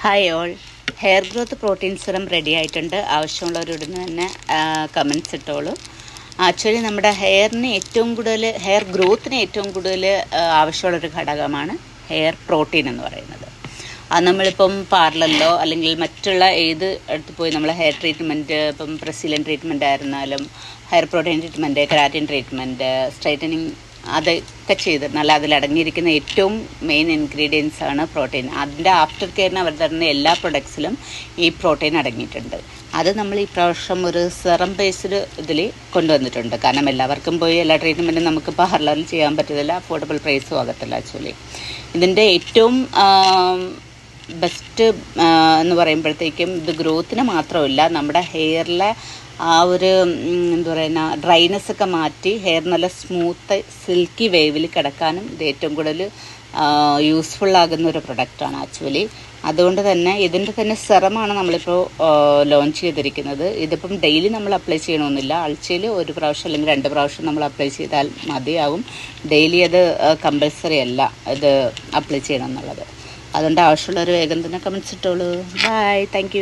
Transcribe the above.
Hi all. Hair growth protein serum ready ആയിട്ടുണ്ട്. ആവശ്യമുള്ളവരോടൊന്ന് തന്നെ comments ഇട്ടോളൂ. ആക്ച്വലി നമ്മുടെ ഹെയർ ഗ്രോത്തിന് ഏറ്റവും കൂടുതൽ ആവശ്യമുള്ളൊരു ഘടകമാണ് ഹെയർ പ്രോട്ടീൻ എന്ന് പറയുന്നത്. അത് നമ്മളിപ്പം പാർലറിലോ അല്ലെങ്കിൽ മറ്റുള്ള ഏത് അടുത്ത് പോയി നമ്മൾ ഹെയർ ട്രീറ്റ്മെൻറ്റ്, ഇപ്പം ബ്രസീലിയൻ ട്രീറ്റ്മെൻറ്റ് ആയിരുന്നാലും hair protein treatment, keratin treatment, straightening, അതൊക്കെ ചെയ്തിരുന്നാൽ അതിലടങ്ങിയിരിക്കുന്ന ഏറ്റവും മെയിൻ ഇൻഗ്രീഡിയൻസ് ആണ് പ്രോട്ടീൻ. അതിൻ്റെ ആഫ്റ്റർ കെയറിന് അവർ തരുന്ന എല്ലാ പ്രൊഡക്ട്സിലും ഈ പ്രോട്ടീൻ അടങ്ങിയിട്ടുണ്ട്. അത് നമ്മൾ ഈ പ്രാവശ്യം ഒരു സെറം ബേസ്ഡ് ഇതിൽ കൊണ്ടുവന്നിട്ടുണ്ട്. കാരണം എല്ലാവർക്കും പോയി എല്ലാ ട്രീറ്റ്മെൻറ്റും നമുക്ക് പാർലറിൽ ചെയ്യാൻ പറ്റത്തില്ല, അഫോർഡബിൾ പ്രൈസും ആകത്തില്ല. ആക്ച്വലി ഇതിൻ്റെ ഏറ്റവും ബെസ്റ്റ് എന്ന് പറയുമ്പോഴത്തേക്കും ഇത് ഗ്രോത്തിന് മാത്രമല്ല, നമ്മുടെ ഹെയറിലെ ആ ഒരു എന്താ പറയുന്ന ഡ്രൈനെസ്സൊക്കെ മാറ്റി ഹെയർ നല്ല സ്മൂത്ത് സിൽക്കി വേവിൽ കിടക്കാനും ഇത് ഏറ്റവും കൂടുതൽ യൂസ്ഫുള്ളാകുന്ന ഒരു പ്രൊഡക്റ്റാണ് ആക്ച്വലി. അതുകൊണ്ട് തന്നെ ഇതിൻ്റെ തന്നെ സെറമാണ് നമ്മളിപ്പോൾ ലോഞ്ച് ചെയ്തിരിക്കുന്നത്. ഇതിപ്പം ഡെയിലി നമ്മൾ അപ്ലൈ ചെയ്യണമെന്നില്ല. ആഴ്ചയിൽ ഒരു പ്രാവശ്യം അല്ലെങ്കിൽ 2 പ്രാവശ്യം നമ്മൾ അപ്ലൈ ചെയ്താൽ മതിയാവും. ഡെയിലി അത് കമ്പൽസറി അല്ല ഇത് അപ്ലൈ ചെയ്യണം എന്നുള്ളത്. അതുകൊണ്ട് ആവശ്യമുള്ളൊരു വേഗം തന്നെ കമൻസ് ഇട്ടോളൂ. Bye, thank U.